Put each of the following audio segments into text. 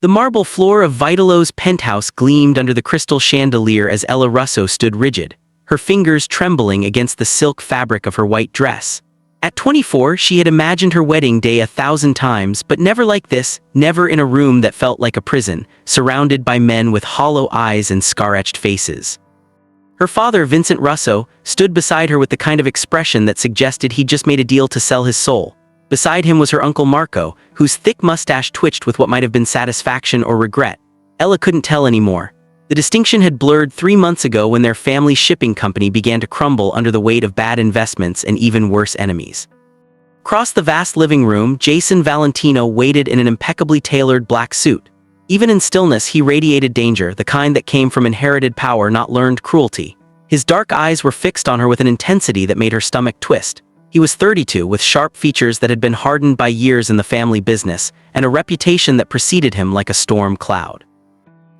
The marble floor of Vitalo's penthouse gleamed under the crystal chandelier as Ella Russo stood rigid, her fingers trembling against the silk fabric of her white dress. At 24, she had imagined her wedding day 1,000 times, but never like this, never in a room that felt like a prison, surrounded by men with hollow eyes and scar-etched faces. Her father, Vincent Russo, stood beside her with the kind of expression that suggested he'd just made a deal to sell his soul. Beside him was her uncle Marco, whose thick mustache twitched with what might have been satisfaction or regret. Ella couldn't tell anymore. The distinction had blurred 3 months ago when their family shipping company began to crumble under the weight of bad investments and even worse enemies. Across the vast living room, Jason Valentino waited in an impeccably tailored black suit. Even in stillness, he radiated danger, the kind that came from inherited power, not learned cruelty. His dark eyes were fixed on her with an intensity that made her stomach twist. He was 32, with sharp features that had been hardened by years in the family business, and a reputation that preceded him like a storm cloud.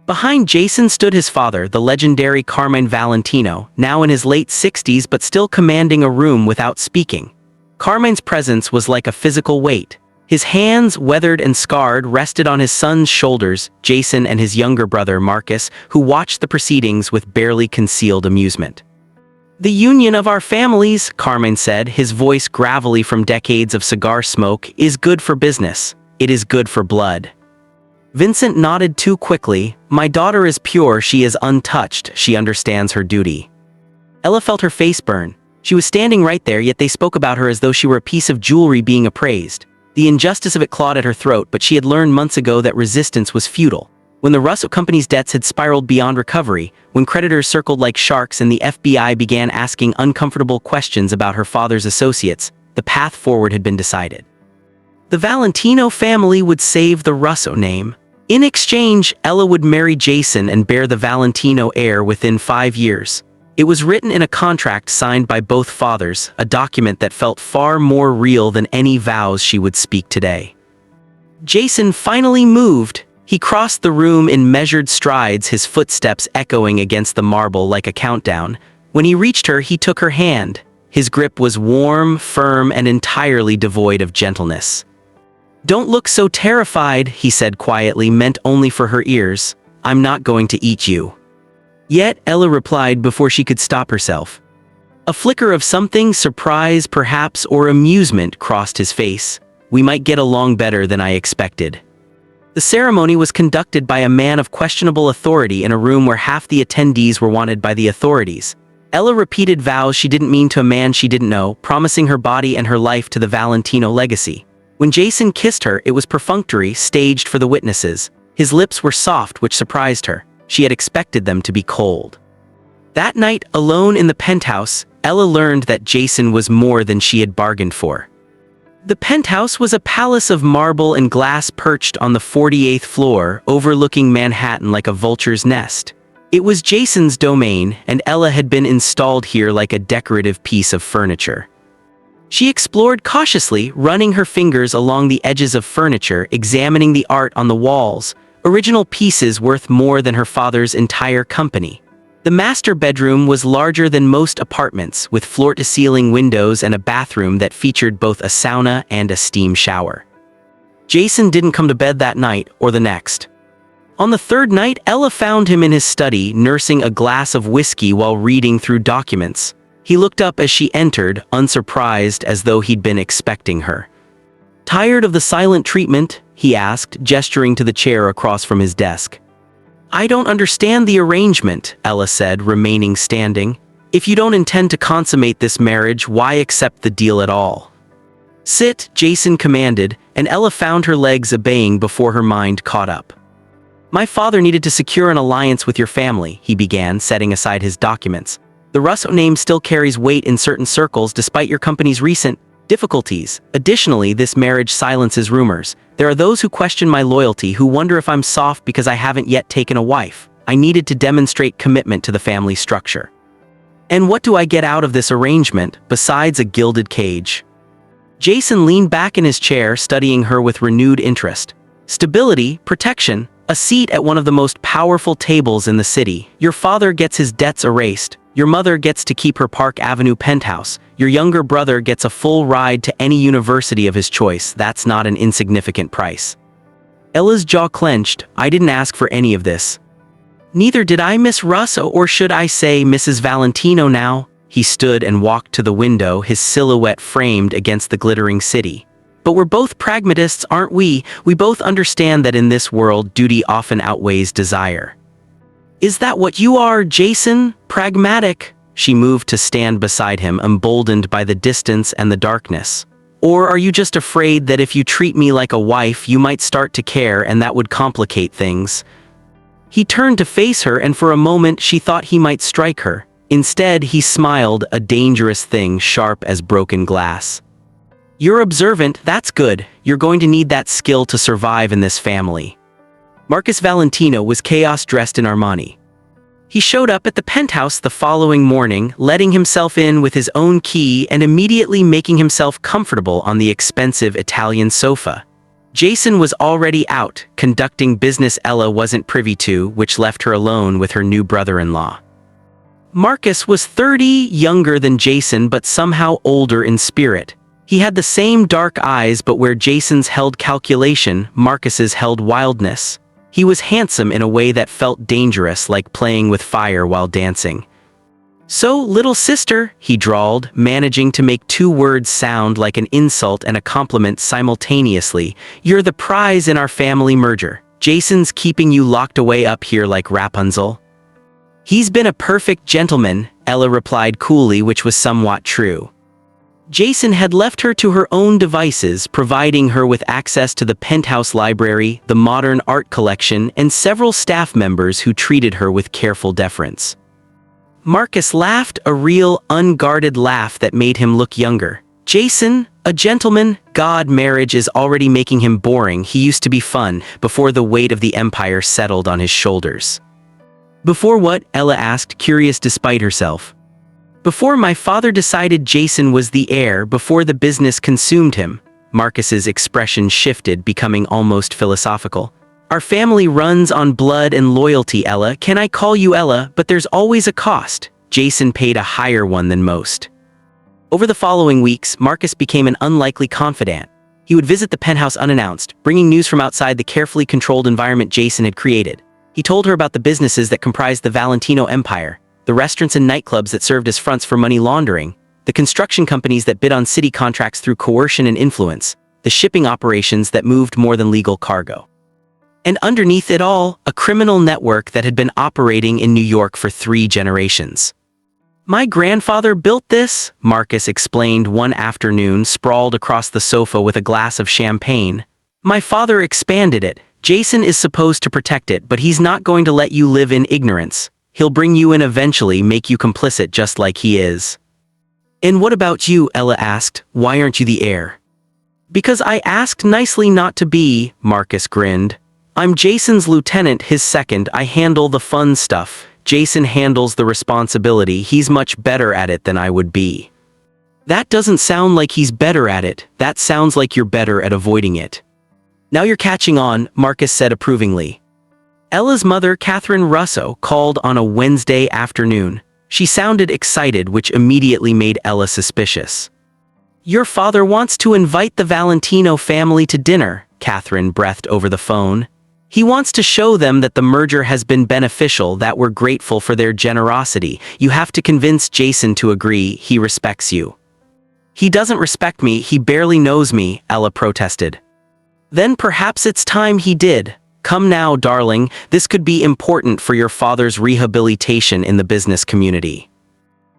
Behind Jason stood his father, the legendary Carmine Valentino, now in his late 60s but still commanding a room without speaking. Carmine's presence was like a physical weight. His hands, weathered and scarred, rested on his son's shoulders, Jason and his younger brother Marcus, who watched the proceedings with barely concealed amusement. "The union of our families," Carmine said, his voice gravelly from decades of cigar smoke, "is good for business. It is good for blood." Vincent nodded too quickly. "My daughter is pure, she is untouched, she understands her duty." Ella felt her face burn. She was standing right there, yet they spoke about her as though she were a piece of jewelry being appraised. The injustice of it clawed at her throat, but she had learned months ago that resistance was futile. When the Russo company's debts had spiraled beyond recovery, when creditors circled like sharks and the FBI began asking uncomfortable questions about her father's associates, the path forward had been decided. The Valentino family would save the Russo name. In exchange, Ella would marry Jason and bear the Valentino heir within 5 years. It was written in a contract signed by both fathers, a document that felt far more real than any vows she would speak today. Jason finally moved. He crossed the room in measured strides, his footsteps echoing against the marble like a countdown. When he reached her, he took her hand. His grip was warm, firm, and entirely devoid of gentleness. "Don't look so terrified," he said quietly, meant only for her ears. "I'm not going to eat you." Yet, Ella replied before she could stop herself. A flicker of something, surprise perhaps, or amusement crossed his face. "We might get along better than I expected." The ceremony was conducted by a man of questionable authority in a room where half the attendees were wanted by the authorities. Ella repeated vows she didn't mean to a man she didn't know, promising her body and her life to the Valentino legacy. When Jason kissed her, it was perfunctory, staged for the witnesses. His lips were soft, which surprised her. She had expected them to be cold. That night, alone in the penthouse, Ella learned that Jason was more than she had bargained for. The penthouse was a palace of marble and glass perched on the 48th floor, overlooking Manhattan like a vulture's nest. It was Jason's domain, and Ella had been installed here like a decorative piece of furniture. She explored cautiously, running her fingers along the edges of furniture, examining the art on the walls, original pieces worth more than her father's entire company. The master bedroom was larger than most apartments, with floor-to-ceiling windows and a bathroom that featured both a sauna and a steam shower. Jason didn't come to bed that night or the next. On the third night, Ella found him in his study, nursing a glass of whiskey while reading through documents. He looked up as she entered, unsurprised, as though he'd been expecting her. "Tired of the silent treatment?" he asked, gesturing to the chair across from his desk. "I don't understand the arrangement," Ella said, remaining standing. "If you don't intend to consummate this marriage, why accept the deal at all?" "Sit," Jason commanded, and Ella found her legs obeying before her mind caught up. "My father needed to secure an alliance with your family," he began, setting aside his documents. "The Russo name still carries weight in certain circles despite your company's recent difficulties. Additionally, this marriage silences rumors. There are those who question my loyalty, who wonder if I'm soft because I haven't yet taken a wife. I needed to demonstrate commitment to the family structure. And what do I get out of this arrangement, besides a gilded cage?" Jason leaned back in his chair, studying her with renewed interest. "Stability, protection, a seat at one of the most powerful tables in the city. Your father gets his debts erased. Your mother gets to keep her Park Avenue penthouse. Your younger brother gets a full ride to any university of his choice. That's not an insignificant price." Ella's jaw clenched. I didn't ask for any of this. Neither did I, Miss Russo, or should I say Mrs. Valentino now? He stood and walked to the window, his silhouette framed against the glittering city. But we're both pragmatists, aren't we? We both understand that in this world, duty often outweighs desire. Is that what you are, Jason? Pragmatic? She moved to stand beside him, emboldened by the distance and the darkness. Or are you just afraid that if you treat me like a wife, you might start to care and that would complicate things? He turned to face her, and for a moment she thought he might strike her. Instead, he smiled, a dangerous thing sharp as broken glass. You're observant, that's good. You're going to need that skill to survive in this family. Marcus Valentino was chaos dressed in Armani. He showed up at the penthouse the following morning, letting himself in with his own key and immediately making himself comfortable on the expensive Italian sofa. Jason was already out, conducting business Ella wasn't privy to, which left her alone with her new brother-in-law. Marcus was 30, younger than Jason but somehow older in spirit. He had the same dark eyes, but where Jason's held calculation, Marcus's held wildness. He was handsome in a way that felt dangerous, like playing with fire while dancing. So, little sister, he drawled, managing to make two words sound like an insult and a compliment simultaneously. You're the prize in our family merger. Jason's keeping you locked away up here like Rapunzel. He's been a perfect gentleman, Ella replied coolly, which was somewhat true. Jason had left her to her own devices, providing her with access to the penthouse library, the modern art collection, and several staff members who treated her with careful deference. Marcus laughed, a real, unguarded laugh that made him look younger. Jason, a gentleman? God, marriage is already making him boring. He used to be fun, before the weight of the empire settled on his shoulders. Before what? Ella asked, curious despite herself. Before my father decided Jason was the heir, before the business consumed him. Marcus's expression shifted, becoming almost philosophical. Our family runs on blood and loyalty, Ella. Can I call you Ella? But there's always a cost. Jason paid a higher one than most. Over the following weeks, Marcus became an unlikely confidant. He would visit the penthouse unannounced, bringing news from outside the carefully controlled environment Jason had created. He told her about the businesses that comprised the Valentino empire, the restaurants and nightclubs that served as fronts for money laundering, the construction companies that bid on city contracts through coercion and influence, the shipping operations that moved more than legal cargo. And underneath it all, a criminal network that had been operating in New York for 3 generations. My grandfather built this, Marcus explained one afternoon, sprawled across the sofa with a glass of champagne. My father expanded it. Jason is supposed to protect it, but he's not going to let you live in ignorance. He'll bring you in eventually, make you complicit just like he is. And what about you? Ella asked. Why aren't you the heir? Because I asked nicely not to be, Marcus grinned. I'm Jason's lieutenant, his second. I handle the fun stuff. Jason handles the responsibility. He's much better at it than I would be. That doesn't sound like he's better at it. That sounds like you're better at avoiding it. Now you're catching on, Marcus said approvingly. Ella's mother, Catherine Russo, called on a Wednesday afternoon. She sounded excited, which immediately made Ella suspicious. Your father wants to invite the Valentino family to dinner, Catherine breathed over the phone. He wants to show them that the merger has been beneficial, that we're grateful for their generosity. You have to convince Jason to agree. He respects you. He doesn't respect me. He barely knows me, Ella protested. Then perhaps it's time he did. Come now, darling, this could be important for your father's rehabilitation in the business community.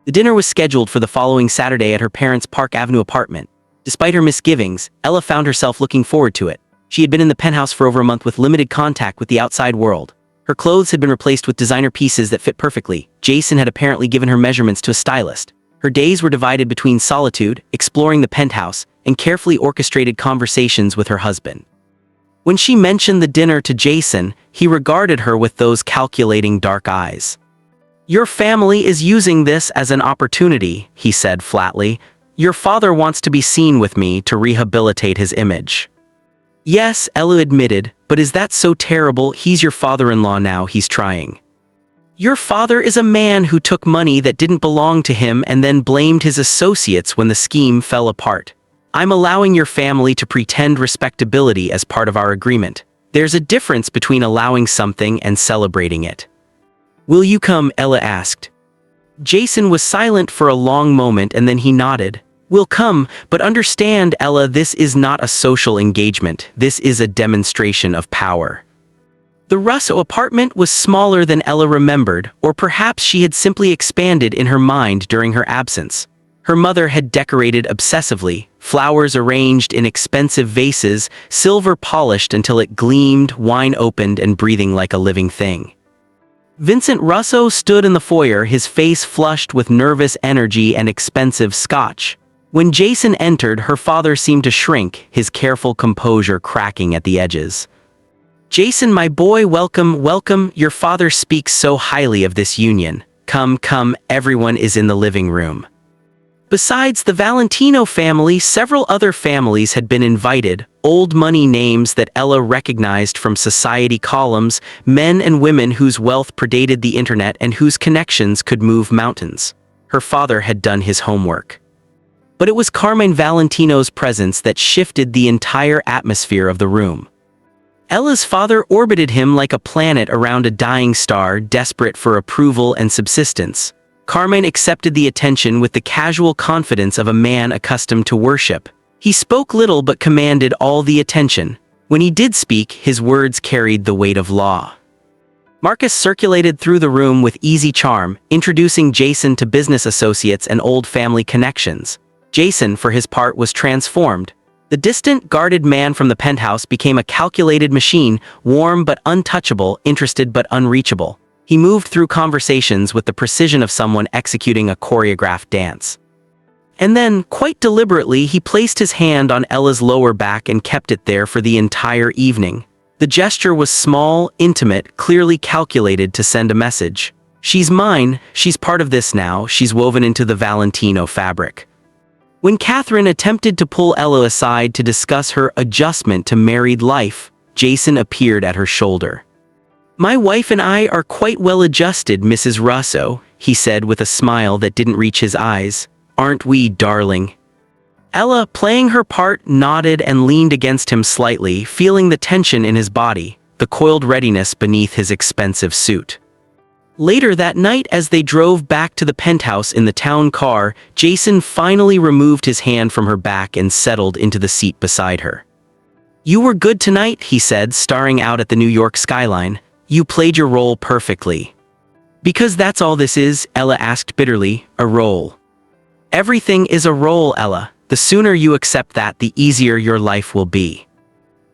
The dinner was scheduled for the following Saturday at her parents' Park Avenue apartment. Despite her misgivings, Ella found herself looking forward to it. She had been in the penthouse for over a month with limited contact with the outside world. Her clothes had been replaced with designer pieces that fit perfectly. Jason had apparently given her measurements to a stylist. Her days were divided between solitude, exploring the penthouse, and carefully orchestrated conversations with her husband. When she mentioned the dinner to Jason, he regarded her with those calculating dark eyes. Your family is using this as an opportunity, he said flatly. Your father wants to be seen with me to rehabilitate his image. Yes, Ella admitted, but is that so terrible? He's your father-in-law now, he's trying. Your father is a man who took money that didn't belong to him and then blamed his associates when the scheme fell apart. I'm allowing your family to pretend respectability as part of our agreement. There's a difference between allowing something and celebrating it. Will you come? Ella asked. Jason was silent for a long moment and then he nodded. We'll come, but understand, Ella, this is not a social engagement. This is a demonstration of power. The Russo apartment was smaller than Ella remembered, or perhaps she had simply expanded in her mind during her absence. Her mother had decorated obsessively, flowers arranged in expensive vases, silver polished until it gleamed, wine opened and breathing like a living thing. Vincent Russo stood in the foyer, his face flushed with nervous energy and expensive scotch. When Jason entered, her father seemed to shrink, his careful composure cracking at the edges. Jason, my boy, welcome, welcome. Your father speaks so highly of this union. Come, come, everyone is in the living room. Besides the Valentino family, several other families had been invited, old money names that Ella recognized from society columns, men and women whose wealth predated the internet and whose connections could move mountains. Her father had done his homework. But it was Carmine Valentino's presence that shifted the entire atmosphere of the room. Ella's father orbited him like a planet around a dying star, desperate for approval and subsistence. Carmine accepted the attention with the casual confidence of a man accustomed to worship. He spoke little but commanded all the attention. When he did speak, his words carried the weight of law. Marcus circulated through the room with easy charm, introducing Jason to business associates and old family connections. Jason, for his part, was transformed. The distant, guarded man from the penthouse became a calculated machine, warm but untouchable, interested but unreachable. He moved through conversations with the precision of someone executing a choreographed dance. And then, quite deliberately, he placed his hand on Ella's lower back and kept it there for the entire evening. The gesture was small, intimate, clearly calculated to send a message. She's mine, she's part of this now, she's woven into the Valentino fabric. When Catherine attempted to pull Ella aside to discuss her adjustment to married life, Jason appeared at her shoulder. My wife and I are quite well adjusted, Mrs. Russo, he said with a smile that didn't reach his eyes. Aren't we, darling? Ella, playing her part, nodded and leaned against him slightly, feeling the tension in his body, the coiled readiness beneath his expensive suit. Later that night, as they drove back to the penthouse in the town car, Jason finally removed his hand from her back and settled into the seat beside her. You were good tonight, he said, staring out at the New York skyline. You played your role perfectly. Because that's all this is, Ella asked bitterly, a role. Everything is a role, Ella. The sooner you accept that, the easier your life will be.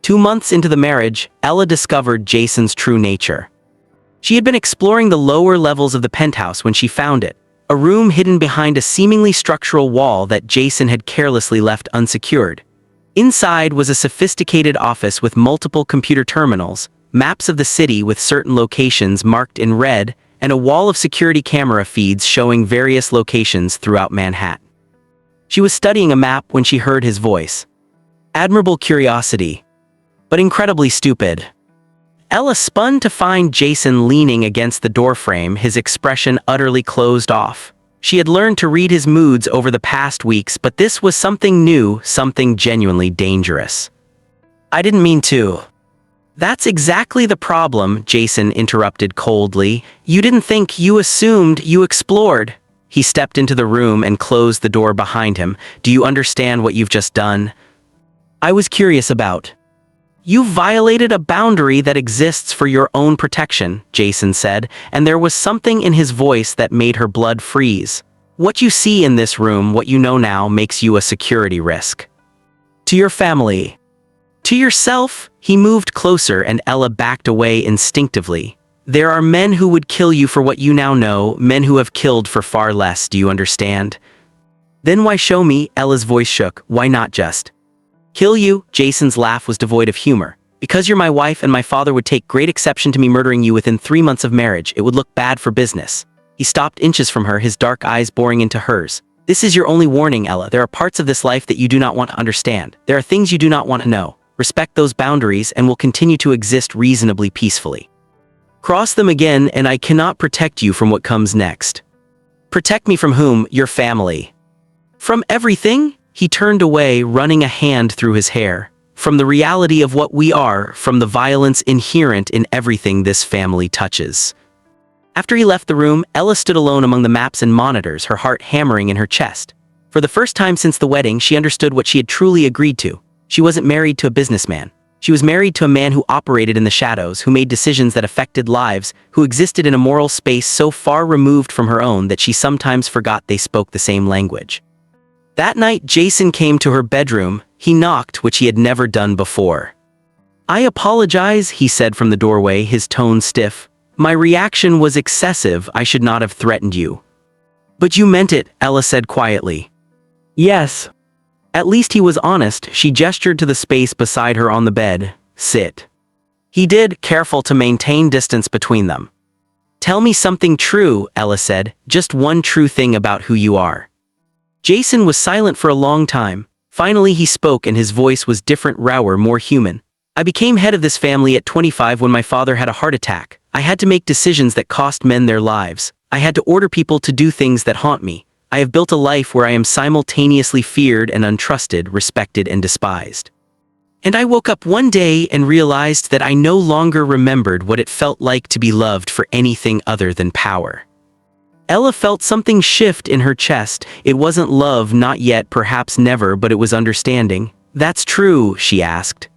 2 months into the marriage, Ella discovered Jason's true nature. She had been exploring the lower levels of the penthouse when she found it, a room hidden behind a seemingly structural wall that Jason had carelessly left unsecured. Inside was a sophisticated office with multiple computer terminals, maps of the city with certain locations marked in red, and a wall of security camera feeds showing various locations throughout Manhattan. She was studying a map when she heard his voice. Admirable curiosity, but incredibly stupid. Ella spun to find Jason leaning against the doorframe, his expression utterly closed off. She had learned to read his moods over the past weeks, but this was something new, something genuinely dangerous. I didn't mean to. That's exactly the problem, Jason interrupted coldly. You didn't think, you assumed, you explored. He stepped into the room and closed the door behind him. Do you understand what you've just done? I was curious about. You violated a boundary that exists for your own protection, Jason said, and there was something in his voice that made her blood freeze. What you see in this room, what you know now, makes you a security risk. To your family. To yourself. He moved closer and Ella backed away instinctively. There are men who would kill you for what you now know, men who have killed for far less, do you understand? Then why show me? Ella's voice shook. Why not just kill you? Jason's laugh was devoid of humor. Because you're my wife and my father would take great exception to me murdering you within 3 months of marriage. It would look bad for business. He stopped inches from her, his dark eyes boring into hers. This is your only warning, Ella. There are parts of this life that you do not want to understand. There are things you do not want to know. Respect those boundaries and we'll continue to exist reasonably peacefully. Cross them again and I cannot protect you from what comes next. Protect me from whom? Your family. From everything? He turned away, running a hand through his hair. from the reality of what we are, from the violence inherent in everything this family touches. After he left the room, Ella stood alone among the maps and monitors, her heart hammering in her chest. For the first time since the wedding, she understood what she had truly agreed to. She wasn't married to a businessman. She was married to a man who operated in the shadows, who made decisions that affected lives, who existed in a moral space so far removed from her own that she sometimes forgot they spoke the same language. That night, Jason came to her bedroom. He knocked, which he had never done before. "I apologize," he said from the doorway, his tone stiff. "My reaction was excessive. I should not have threatened you." "But you meant it," Ella said quietly. "Yes." At least he was honest. She gestured to the space beside her on the bed. "Sit." He did, careful to maintain distance between them. "Tell me something true," Ella said. "Just one true thing about who you are." Jason was silent for a long time. Finally he spoke, and his voice was different, rawer, more human. "I became head of this family at 25 when my father had a heart attack. I had to make decisions that cost men their lives. I had to order people to do things that haunt me. I have built a life where I am simultaneously feared and untrusted, respected and despised. And I woke up one day and realized that I no longer remembered what it felt like to be loved for anything other than power." Ella felt something shift in her chest. It wasn't love, not yet, perhaps never, but it was understanding. "That's true?" she asked.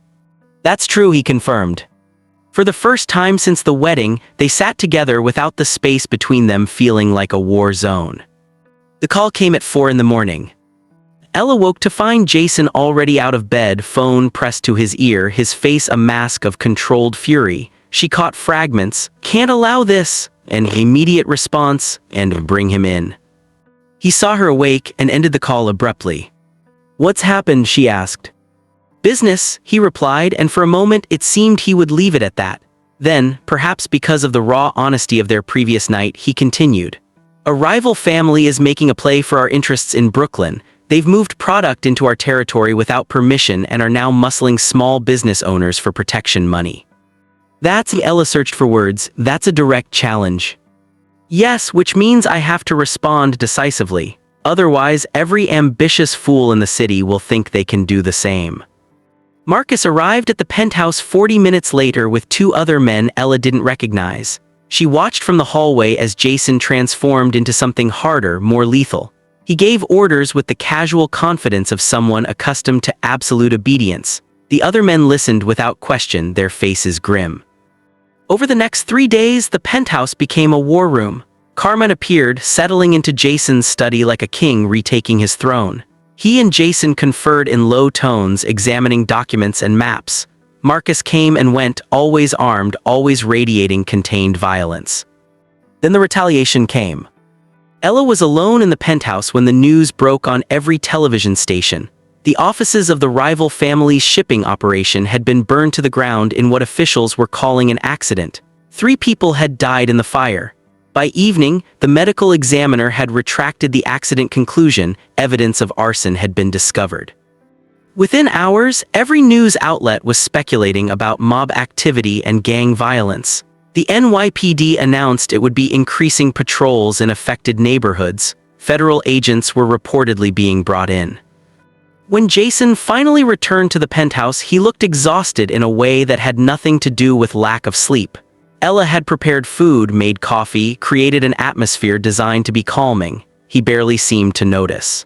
"That's true," he confirmed. For the first time since the wedding, they sat together without the space between them feeling like a war zone. The call came at 4 a.m. Ella woke to find Jason already out of bed, phone pressed to his ear, his face a mask of controlled fury. She caught fragments. "Can't allow this," an immediate response, and "Bring him in." He saw her awake and ended the call abruptly. "What's happened?" she asked. "Business," he replied, and for a moment it seemed he would leave it at that. Then, perhaps because of the raw honesty of their previous night, he continued. "A rival family is making a play for our interests in Brooklyn. They've moved product into our territory without permission and are now muscling small business owners for protection money." Ella searched for words. "That's a direct challenge." "Yes, which means I have to respond decisively. Otherwise, every ambitious fool in the city will think they can do the same." Marcus arrived at the penthouse 40 minutes later with 2 other men Ella didn't recognize. She watched from the hallway as Jason transformed into something harder, more lethal. He gave orders with the casual confidence of someone accustomed to absolute obedience. The other men listened without question, their faces grim. Over the next 3 days, the penthouse became a war room. Carmen appeared, settling into Jason's study like a king retaking his throne. He and Jason conferred in low tones, examining documents and maps. Marcus came and went, always armed, always radiating contained violence. Then the retaliation came. Ella was alone in the penthouse when the news broke on every television station. The offices of the rival family's shipping operation had been burned to the ground in what officials were calling an accident. 3 people had died in the fire. By evening, the medical examiner had retracted the accident conclusion. Evidence of arson had been discovered. Within hours, every news outlet was speculating about mob activity and gang violence. The NYPD announced it would be increasing patrols in affected neighborhoods. Federal agents were reportedly being brought in. When Jason finally returned to the penthouse, he looked exhausted in a way that had nothing to do with lack of sleep. Ella had prepared food, made coffee, created an atmosphere designed to be calming. He barely seemed to notice.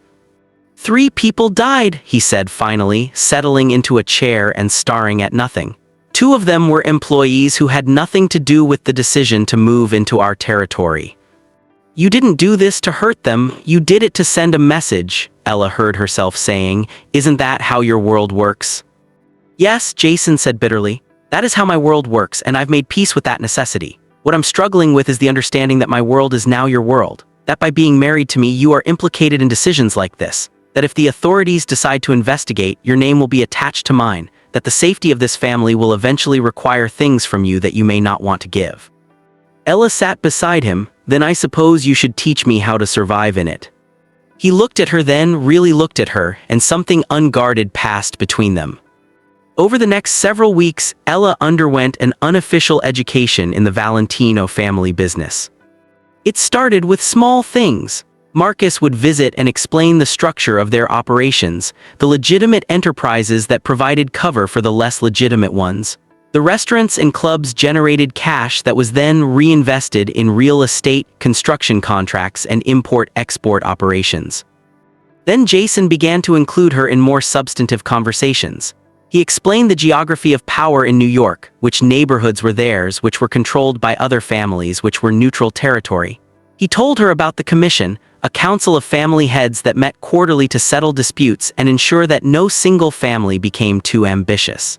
3 people died, he said finally, settling into a chair and staring at nothing. 2 of them were employees who had nothing to do with the decision to move into our territory. "You didn't do this to hurt them, you did it to send a message," Ella heard herself saying. "Isn't that how your world works?" "Yes," Jason said bitterly. "That is how my world works, and I've made peace with that necessity. What I'm struggling with is the understanding that my world is now your world, that by being married to me you are implicated in decisions like this, that if the authorities decide to investigate, your name will be attached to mine, that the safety of this family will eventually require things from you that you may not want to give." Ella sat beside him. "Then I suppose you should teach me how to survive in it." He looked at her, then really looked at her, and something unguarded passed between them. Over the next several weeks, Ella underwent an unofficial education in the Valentino family business. It started with small things. Marcus would visit and explain the structure of their operations, the legitimate enterprises that provided cover for the less legitimate ones. The restaurants and clubs generated cash that was then reinvested in real estate, construction contracts, and import-export operations. Then Jason began to include her in more substantive conversations. He explained the geography of power in New York, which neighborhoods were theirs, which were controlled by other families, which were neutral territory. He told her about the Commission, a council of family heads that met quarterly to settle disputes and ensure that no single family became too ambitious.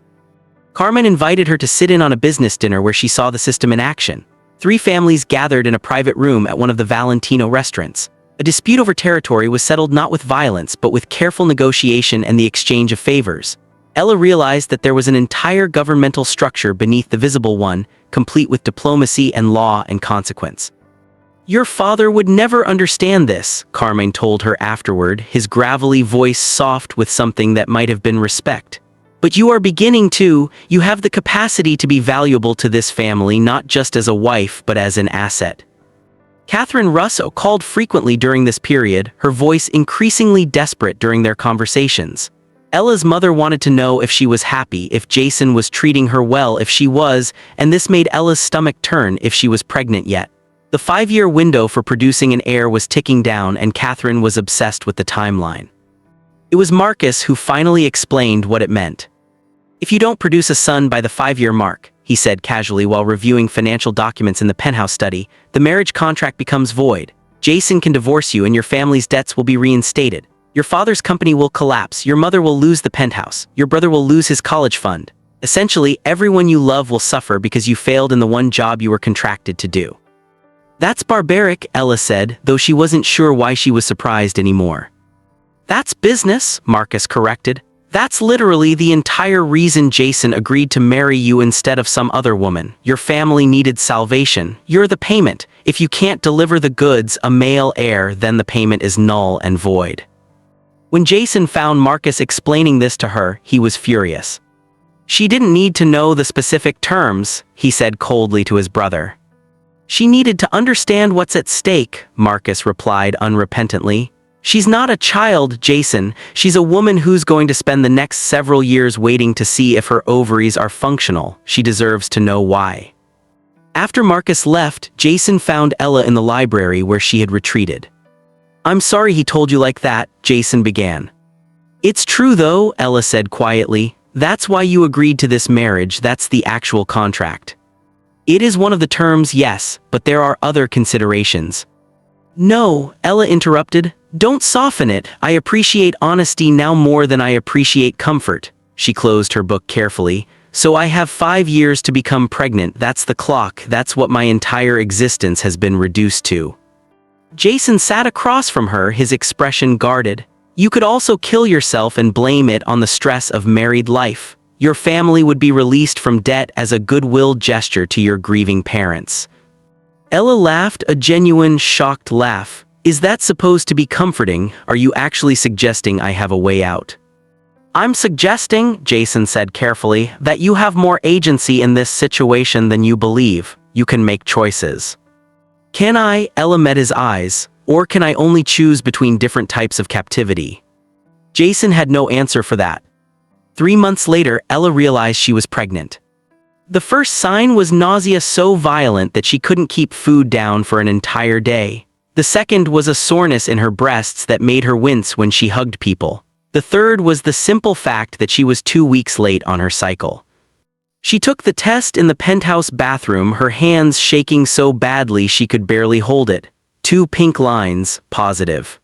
Carmen invited her to sit in on a business dinner where she saw the system in action. 3 families gathered in a private room at one of the Valentino restaurants. A dispute over territory was settled not with violence but with careful negotiation and the exchange of favors. Ella realized that there was an entire governmental structure beneath the visible one, complete with diplomacy and law and consequence. "Your father would never understand this," Carmen told her afterward, his gravelly voice soft with something that might have been respect. "But you are beginning to. You have the capacity to be valuable to this family not just as a wife but as an asset." Catherine Russo called frequently during this period, her voice increasingly desperate during their conversations. Ella's mother wanted to know if she was happy, if Jason was treating her well, if she was, and this made Ella's stomach turn, if she was pregnant yet. The 5-year window for producing an heir was ticking down and Catherine was obsessed with the timeline. It was Marcus who finally explained what it meant. "If you don't produce a son by the 5-year mark," he said casually while reviewing financial documents in the penthouse study, "the marriage contract becomes void. Jason can divorce you and your family's debts will be reinstated. Your father's company will collapse, your mother will lose the penthouse, your brother will lose his college fund. Essentially, everyone you love will suffer because you failed in the one job you were contracted to do." "That's barbaric," Ella said, though she wasn't sure why she was surprised anymore. "That's business," Marcus corrected. "That's literally the entire reason Jason agreed to marry you instead of some other woman. Your family needed salvation. You're the payment. If you can't deliver the goods, a male heir, then the payment is null and void." When Jason found Marcus explaining this to her, he was furious. "She didn't need to know the specific terms," he said coldly to his brother. "She needed to understand what's at stake," Marcus replied unrepentantly. "She's not a child, Jason. She's a woman who's going to spend the next several years waiting to see if her ovaries are functional. She deserves to know why." After Marcus left, Jason found Ella in the library where she had retreated. "I'm sorry he told you like that," Jason began. "It's true though," Ella said quietly. "That's why you agreed to this marriage. That's the actual contract." "It is one of the terms, yes, but there are other considerations." "No," Ella interrupted. "Don't soften it. I appreciate honesty now more than I appreciate comfort." She closed her book carefully. "So I have 5 years to become pregnant. That's the clock. That's what my entire existence has been reduced to." Jason sat across from her, his expression guarded. "You could also kill yourself and blame it on the stress of married life. Your family would be released from debt as a goodwill gesture to your grieving parents." Ella laughed, a genuine, shocked laugh. "Is that supposed to be comforting? Are you actually suggesting I have a way out?" "I'm suggesting," Jason said carefully, "that you have more agency in this situation than you believe. You can make choices." "Can I?" Ella met his eyes. "Or can I only choose between different types of captivity?" Jason had no answer for that. 3 months later, Ella realized she was pregnant. The first sign was nausea so violent that she couldn't keep food down for an entire day. The second was a soreness in her breasts that made her wince when she hugged people. The third was the simple fact that she was 2 weeks late on her cycle. She took the test in the penthouse bathroom, her hands shaking so badly she could barely hold it. 2 pink lines, positive.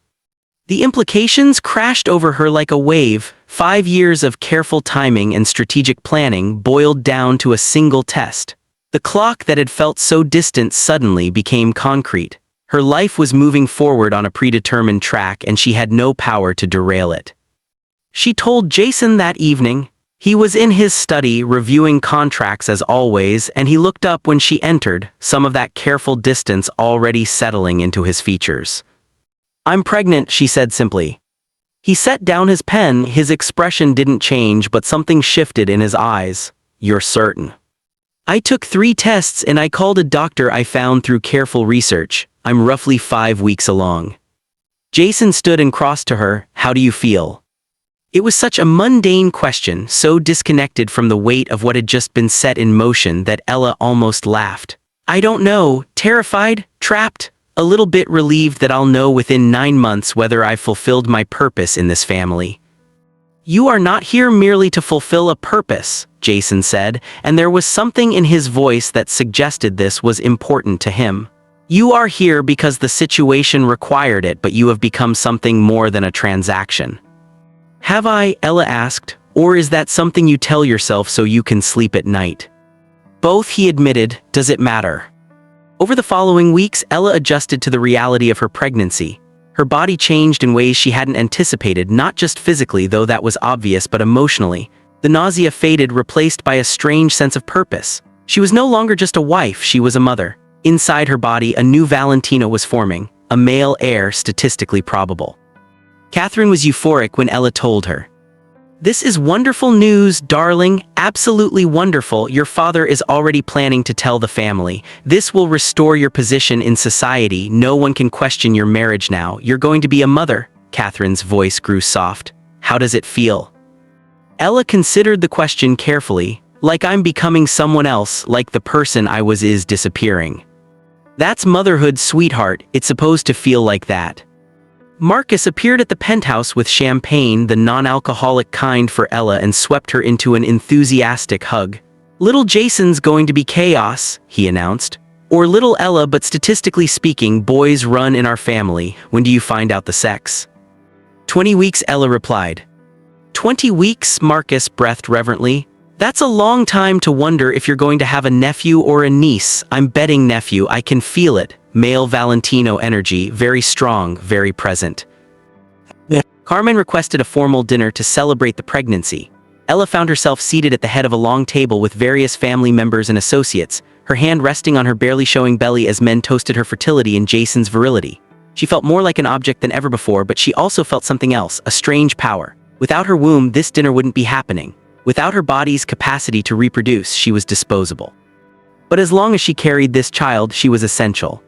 The implications crashed over her like a wave. 5 years of careful timing and strategic planning boiled down to a single test. The clock that had felt so distant suddenly became concrete. Her life was moving forward on a predetermined track and she had no power to derail it. She told Jason that evening. He was in his study reviewing contracts as always, and he looked up when she entered, some of that careful distance already settling into his features. "I'm pregnant," she said simply. He set down his pen, his expression didn't change but something shifted in his eyes. "You're certain?" "I took 3 tests and I called a doctor I found through careful research. I'm roughly 5 weeks along." Jason stood and crossed to her. How do you feel? It was such a mundane question, so disconnected from the weight of what had just been set in motion that Ella almost laughed. I don't know, terrified, trapped, a little bit relieved that I'll know within 9 months whether I've fulfilled my purpose in this family. You are not here merely to fulfill a purpose, Jason said, and there was something in his voice that suggested this was important to him. You are here because the situation required it, but you have become something more than a transaction. Have I, Ella asked, or is that something you tell yourself so you can sleep at night? Both, he admitted. Does it matter? Over the following weeks, Ella adjusted to the reality of her pregnancy. Her body changed in ways she hadn't anticipated, not just physically, though that was obvious, but emotionally. The nausea faded, replaced by a strange sense of purpose. She was no longer just a wife, she was a mother. Inside her body, a new Valentino was forming, a male heir statistically probable. Catherine was euphoric when Ella told her. This is wonderful news, darling, absolutely wonderful. Your father is already planning to tell the family. This will restore your position in society. No one can question your marriage now. You're going to be a mother. Catherine's voice grew soft. How does it feel? Ella considered the question carefully. Like I'm becoming someone else, like the person I was is disappearing. That's motherhood, sweetheart. It's supposed to feel like that. Marcus appeared at the penthouse with champagne, the non-alcoholic kind, for Ella and swept her into an enthusiastic hug. Little Jason's going to be chaos, he announced. Or little Ella, but statistically speaking, boys run in our family. When do you find out the sex? 20 weeks, Ella replied. 20 weeks, Marcus breathed reverently. That's a long time to wonder if you're going to have a nephew or a niece. I'm betting nephew, I can feel it. Male Valentino energy, very strong, very present. Carmen requested a formal dinner to celebrate the pregnancy. Ella found herself seated at the head of a long table with various family members and associates, her hand resting on her barely showing belly as men toasted her fertility and Jason's virility. She felt more like an object than ever before, but she also felt something else, a strange power. Without her womb, this dinner wouldn't be happening. Without her body's capacity to reproduce, she was disposable. But as long as she carried this child, she was essential.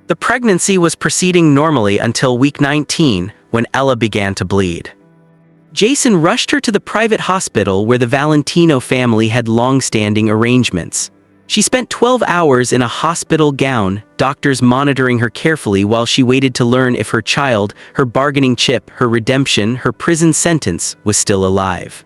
The pregnancy was proceeding normally until week 19, when Ella began to bleed. Jason rushed her to the private hospital where the Valentino family had long-standing arrangements. She spent 12 hours in a hospital gown, doctors monitoring her carefully while she waited to learn if her child, her bargaining chip, her redemption, her prison sentence, was still alive.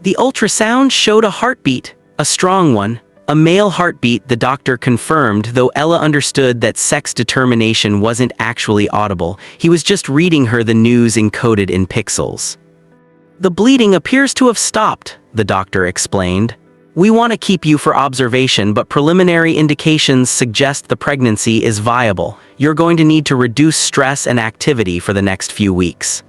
The ultrasound showed a heartbeat, a strong one, a male heartbeat, the doctor confirmed, though Ella understood that sex determination wasn't actually audible. He was just reading her the news encoded in pixels. The bleeding appears to have stopped, the doctor explained. We want to keep you for observation, but preliminary indications suggest the pregnancy is viable. You're going to need to reduce stress and activity for the next few weeks.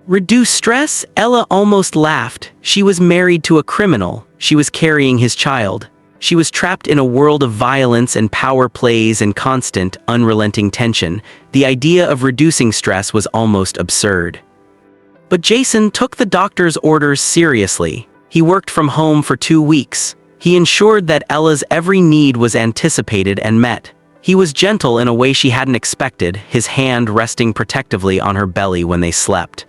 Reduce stress? Ella almost laughed. She was married to a criminal. She was carrying his child. She was trapped in a world of violence and power plays and constant, unrelenting tension. The idea of reducing stress was almost absurd. But Jason took the doctor's orders seriously. He worked from home for 2 weeks. He ensured that Ella's every need was anticipated and met. He was gentle in a way she hadn't expected, his hand resting protectively on her belly when they slept.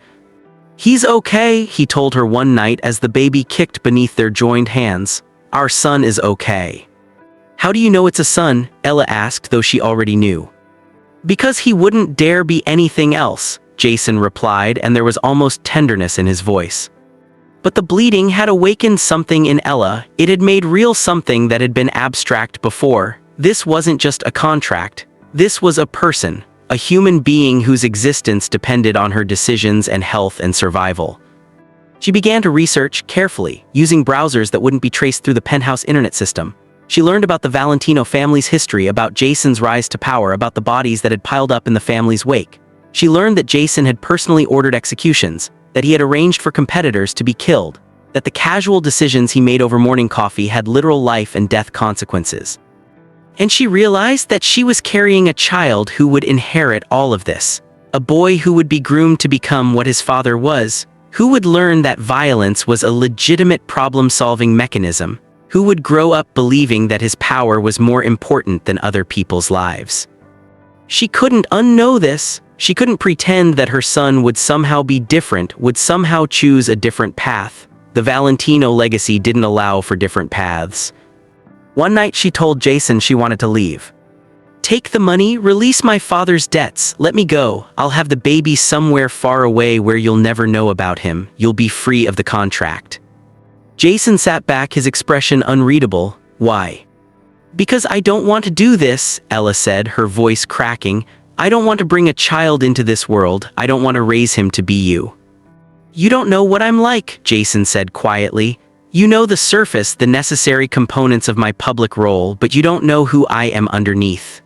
He's okay, he told her one night as the baby kicked beneath their joined hands. Our son is okay. How do you know it's a son? Ella asked, though she already knew. Because he wouldn't dare be anything else, Jason replied, and there was almost tenderness in his voice. But the bleeding had awakened something in Ella. It had made real something that had been abstract before. This wasn't just a contract. This was a person. A human being whose existence depended on her decisions and health and survival. She began to research carefully, using browsers that wouldn't be traced through the penthouse internet system. She learned about the Valentino family's history, about Jason's rise to power, about the bodies that had piled up in the family's wake. She learned that Jason had personally ordered executions, that he had arranged for competitors to be killed, that the casual decisions he made over morning coffee had literal life and death consequences. And she realized that she was carrying a child who would inherit all of this. A boy who would be groomed to become what his father was, who would learn that violence was a legitimate problem-solving mechanism, who would grow up believing that his power was more important than other people's lives. She couldn't unknow this. She couldn't pretend that her son would somehow be different, would somehow choose a different path. The Valentino legacy didn't allow for different paths. One night she told Jason she wanted to leave. "Take the money, release my father's debts, let me go. I'll have the baby somewhere far away where you'll never know about him. You'll be free of the contract." Jason sat back, his expression unreadable. "Why?" "Because I don't want to do this," Ella said, her voice cracking. "I don't want to bring a child into this world. I don't want to raise him to be you." "You don't know what I'm like," Jason said quietly. "You know the surface, the necessary components of my public role, but you don't know who I am underneath."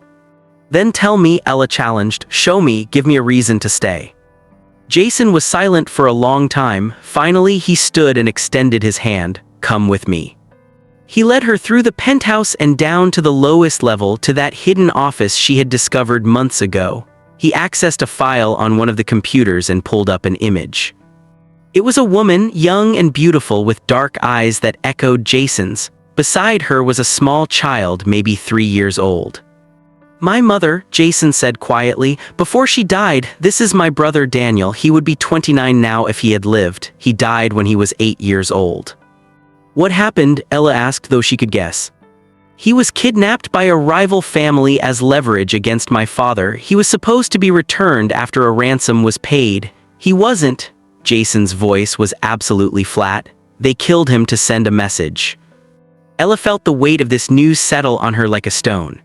"Then tell me," Ella challenged. "Show me, give me a reason to stay." Jason was silent for a long time. Finally, he stood and extended his hand. "Come with me." He led her through the penthouse and down to the lowest level, to that hidden office she had discovered months ago. He accessed a file on one of the computers and pulled up an image. It was a woman, young and beautiful, with dark eyes that echoed Jason's. Beside her was a small child, maybe 3 years old. "My mother," Jason said quietly. "Before she died, this is my brother Daniel. He would be 29 now if he had lived. He died when he was 8 years old." "What happened?" Ella asked, though she could guess. "He was kidnapped by a rival family as leverage against my father. He was supposed to be returned after a ransom was paid. He wasn't." Jason's voice was absolutely flat. "They killed him to send a message." Ella felt the weight of this news settle on her like a stone.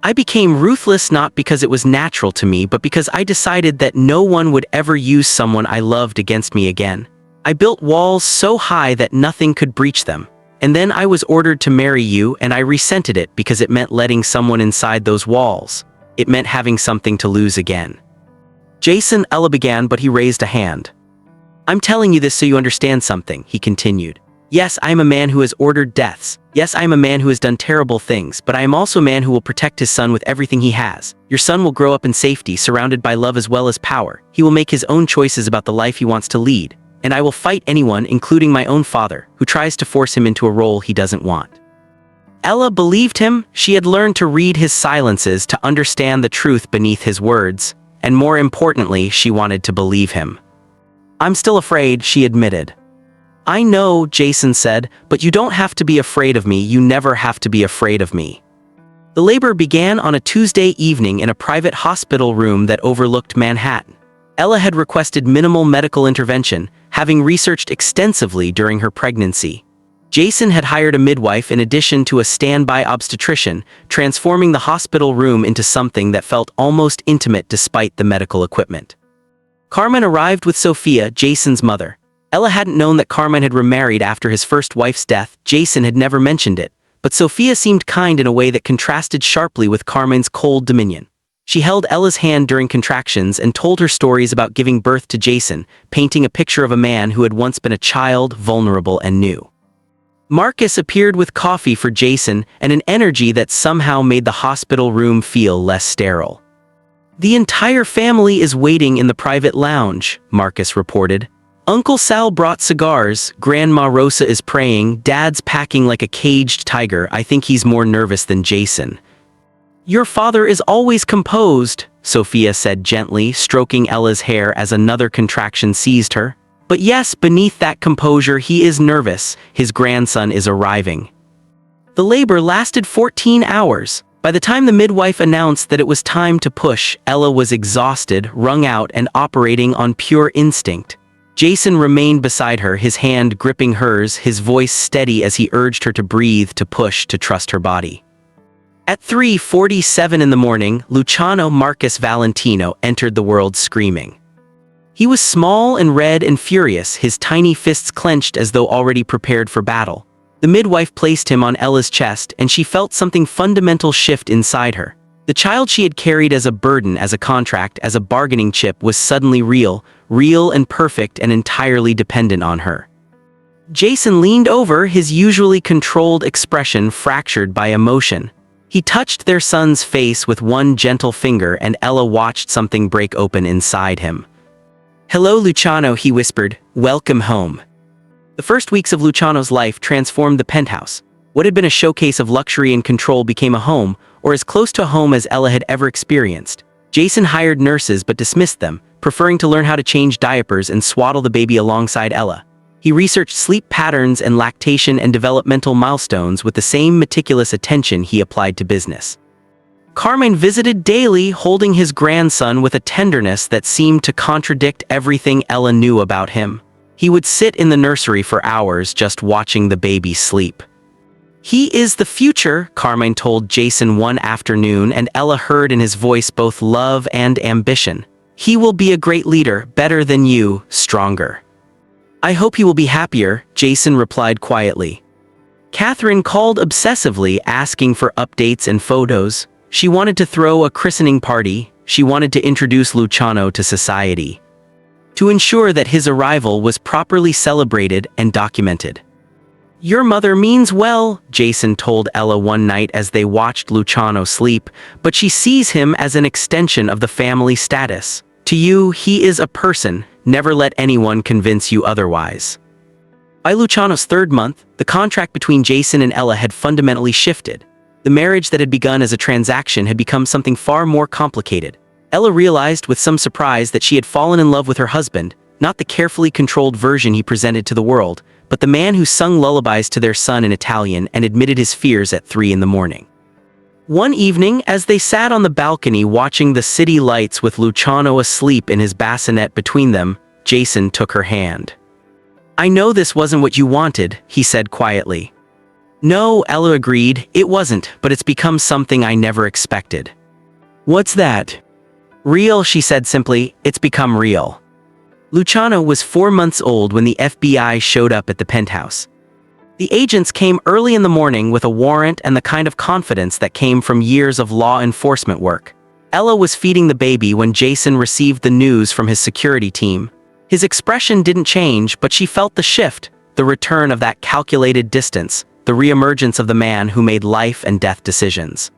"I became ruthless not because it was natural to me, but because I decided that no one would ever use someone I loved against me again. I built walls so high that nothing could breach them. And then I was ordered to marry you, and I resented it because it meant letting someone inside those walls. It meant having something to lose again." "Jason," Ella began, but he raised a hand. "I'm telling you this so you understand something," he continued. "Yes, I am a man who has ordered deaths. Yes, I am a man who has done terrible things, but I am also a man who will protect his son with everything he has. Your son will grow up in safety, surrounded by love as well as power. He will make his own choices about the life he wants to lead. And I will fight anyone, including my own father, who tries to force him into a role he doesn't want." Ella believed him. She had learned to read his silences, to understand the truth beneath his words. And more importantly, she wanted to believe him. "I'm still afraid," she admitted. "I know," Jason said, "but you don't have to be afraid of me. You never have to be afraid of me." The labor began on a Tuesday evening in a private hospital room that overlooked Manhattan. Ella had requested minimal medical intervention, having researched extensively during her pregnancy. Jason had hired a midwife in addition to a standby obstetrician, transforming the hospital room into something that felt almost intimate despite the medical equipment. Carmen arrived with Sophia, Jason's mother. Ella hadn't known that Carmen had remarried after his first wife's death. Jason had never mentioned it, but Sophia seemed kind in a way that contrasted sharply with Carmen's cold demeanor. She held Ella's hand during contractions and told her stories about giving birth to Jason, painting a picture of a man who had once been a child, vulnerable and new. Marcus appeared with coffee for Jason and an energy that somehow made the hospital room feel less sterile. "The entire family is waiting in the private lounge," Marcus reported. "Uncle Sal brought cigars, Grandma Rosa is praying, Dad's packing like a caged tiger. I think he's more nervous than Jason." "Your father is always composed," Sophia said gently, stroking Ella's hair as another contraction seized her. "But yes, beneath that composure he is nervous. His grandson is arriving." The labor lasted 14 hours. By the time the midwife announced that it was time to push, Ella was exhausted, wrung out, and operating on pure instinct. Jason remained beside her, his hand gripping hers, his voice steady as he urged her to breathe, to push, to trust her body. At 3:47 in the morning, Luciano Marcus Valentino entered the world screaming. He was small and red and furious, his tiny fists clenched as though already prepared for battle. The midwife placed him on Ella's chest, and she felt something fundamental shift inside her. The child she had carried as a burden, as a contract, as a bargaining chip was suddenly real and perfect and entirely dependent on her. Jason leaned over, his usually controlled expression fractured by emotion. He touched their son's face with one gentle finger, and Ella watched something break open inside him. "Hello, Luciano," he whispered. "Welcome home." The first weeks of Luciano's life transformed the penthouse. What had been a showcase of luxury and control became a home, or as close to a home as Ella had ever experienced. Jason hired nurses but dismissed them, preferring to learn how to change diapers and swaddle the baby alongside Ella. He researched sleep patterns and lactation and developmental milestones with the same meticulous attention he applied to business. Carmine visited daily, holding his grandson with a tenderness that seemed to contradict everything Ella knew about him. He would sit in the nursery for hours just watching the baby sleep. "He is the future," Carmine told Jason one afternoon, and Ella heard in his voice both love and ambition. "He will be a great leader, better than you, stronger." "I hope he will be happier," Jason replied quietly. Catherine called obsessively, asking for updates and photos. She wanted to throw a christening party. She wanted to introduce Luciano to society, to ensure that his arrival was properly celebrated and documented. "Your mother means well," Jason told Ella one night as they watched Luciano sleep, "but she sees him as an extension of the family status. To you, he is a person. Never let anyone convince you otherwise." By Luciano's third month, the contract between Jason and Ella had fundamentally shifted. The marriage that had begun as a transaction had become something far more complicated. Ella realized with some surprise that she had fallen in love with her husband, not the carefully controlled version he presented to the world, but the man who sung lullabies to their son in Italian and admitted his fears at 3 a.m. One evening, as they sat on the balcony watching the city lights with Luciano asleep in his bassinet between them, Jason took her hand. "I know this wasn't what you wanted," he said quietly. "No," Ella agreed, "it wasn't, but it's become something I never expected." "What's that?" "Real," she said simply. "It's become real." Luciano was 4 months old when the FBI showed up at the penthouse. The agents came early in the morning with a warrant and the kind of confidence that came from years of law enforcement work. Ella was feeding the baby when Jason received the news from his security team. His expression didn't change, but she felt the shift, the return of that calculated distance, the reemergence of the man who made life and death decisions.